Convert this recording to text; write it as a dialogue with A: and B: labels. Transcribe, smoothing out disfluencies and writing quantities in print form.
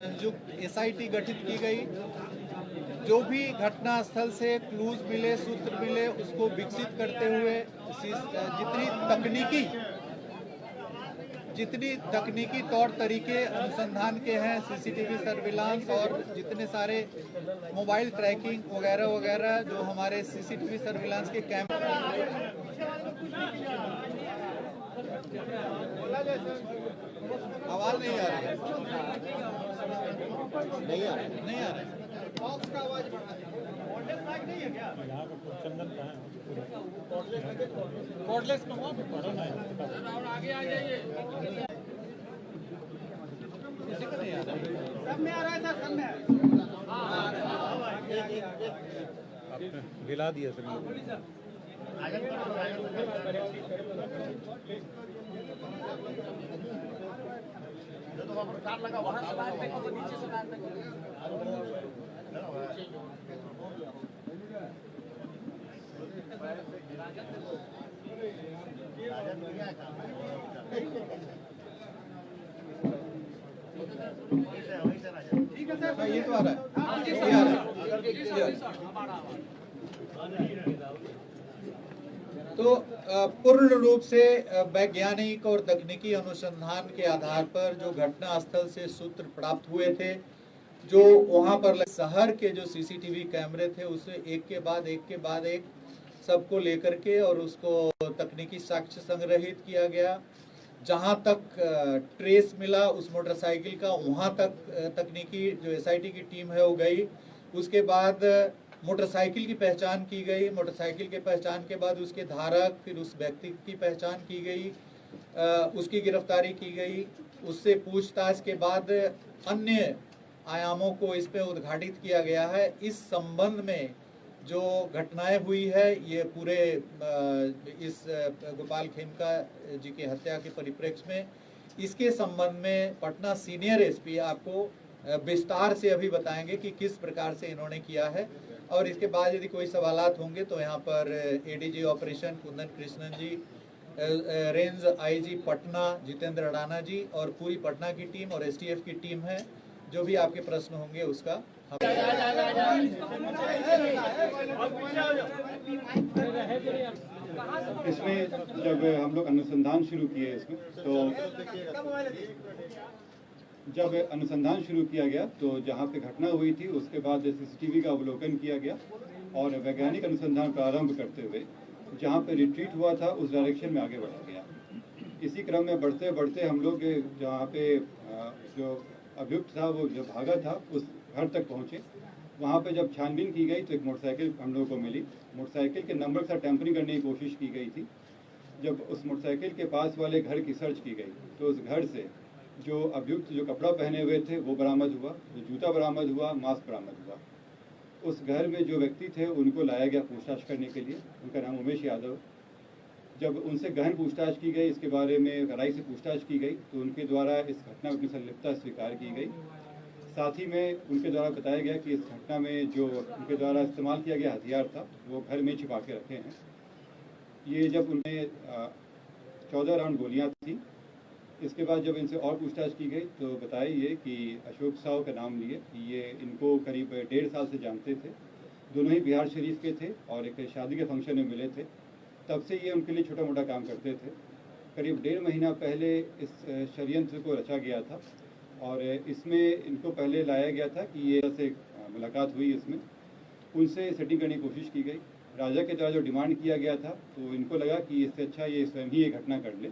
A: संयुक्त एसआईटी गठित की गई। जो भी घटना स्थल से क्लूज मिले, सूत्र मिले, उसको विकसित करते हुए जितनी तकनीकी तौर तरीके अनुसंधान के हैं, सीसीटीवी सर्विलांस और जितने सारे मोबाइल ट्रैकिंग वगैरह वगैरह जो हमारे सीसीटीवी सर्विलांस के कैमरे आवाज नहीं आ रही है, नहीं आ रहा है। बॉक्स का आवाज बढ़ा है। नहीं है क्या? चंदन का है कॉर्डलेस में हुआ और आगे आ जाइए। सब में आ रहा है सर, सब में आपने हिला दिया सर। लगा वहाँ से नीचे से ठीक है सर, ये तो आ रहा है। तो पूर्ण रूप से वैज्ञानिक और तकनीकी अनुसंधान के आधार पर जो घटना स्थल से सूत्र प्राप्त हुए थे, जो वहां पर शहर के जो सीसीटीवी कैमरे थे, उसे एक के बाद एक सबको लेकर के और उसको तकनीकी साक्ष्य संग्रहित किया गया। जहां तक ट्रेस मिला उस मोटरसाइकिल का, वहां तक तकनीकी जो एसआईटी की टीम है वो गई। उसके बाद मोटरसाइकिल की पहचान की गई। मोटरसाइकिल के पहचान के बाद उसके धारक, फिर उस व्यक्ति की पहचान की गई, उसकी गिरफ्तारी की गई। उससे पूछताछ के बाद अन्य आयामों को इस पे उद्घाटित किया गया है। इस संबंध में जो घटनाएं हुई है, ये पूरे इस गोपाल खेमका जी की हत्या के परिप्रेक्ष्य में, इसके संबंध में पटना सीनियर एसपी आपको विस्तार से अभी बताएंगे कि किस प्रकार से इन्होंने किया है। और इसके बाद यदि कोई सवालात होंगे तो यहाँ पर एडीजी ऑपरेशन कुंदन कृष्णन जी, range IG Patna Jitendra Adana जी और पूरी पटना की टीम और एसटीएफ की टीम है। जो भी आपके प्रश्न होंगे उसका
B: इसमें जब हम लोग अनुसंधान शुरू किए इसमें, तो जब अनुसंधान शुरू किया गया तो जहाँ पे घटना हुई थी उसके बाद सीसीटीवी का अवलोकन किया गया और वैज्ञानिक अनुसंधान प्रारंभ करते हुए जहाँ पे रिट्रीट हुआ था उस डायरेक्शन में आगे बढ़ा गया। इसी क्रम में बढ़ते बढ़ते हम लोग जहाँ पे जो अभियुक्त था वो जो भागा था उस घर तक पहुँचे। वहाँ पे जब छानबीन की गई तो एक मोटरसाइकिल हम लोगों को मिली। मोटरसाइकिल के नंबर के साथ टैंपरिंग करने की कोशिश की गई थी। जब उस मोटरसाइकिल के पास वाले घर की सर्च की गई तो उस घर से जो अभियुक्त जो कपड़ा पहने हुए थे वो बरामद हुआ, जो जूता बरामद हुआ, मास्क बरामद हुआ। उस घर में जो व्यक्ति थे उनको लाया गया पूछताछ करने के लिए। उनका नाम उमेश यादव। जब उनसे गहन पूछताछ की गई, इसके बारे में गहराई से पूछताछ की गई तो उनके द्वारा इस घटना की संलिप्तता स्वीकार की गई। साथ ही में उनके द्वारा बताया गया कि इस घटना में जो उनके द्वारा इस्तेमाल किया गया हथियार था वो घर में छिपा के रखे हैं। ये जब उन्हें 14 राउंड गोलियां थी। इसके बाद जब इनसे और पूछताछ की गई तो बताया ये कि अशोक साव का नाम लिए, ये इनको करीब 1.5 साल से जानते थे। दोनों ही बिहार शरीफ के थे और एक शादी के फंक्शन में मिले थे। तब से ये उनके लिए छोटा मोटा काम करते थे। करीब 1.5 महीना पहले इस षड्यंत्र को रचा गया था और इसमें इनको पहले लाया गया था कि ये से मुलाकात हुई, इसमें उनसे सेटिंग करने की कोशिश की गई। राजा के द्वारा जो डिमांड किया गया था तो इनको लगा कि इससे अच्छा ये स्वयं ही ये घटना कर ले।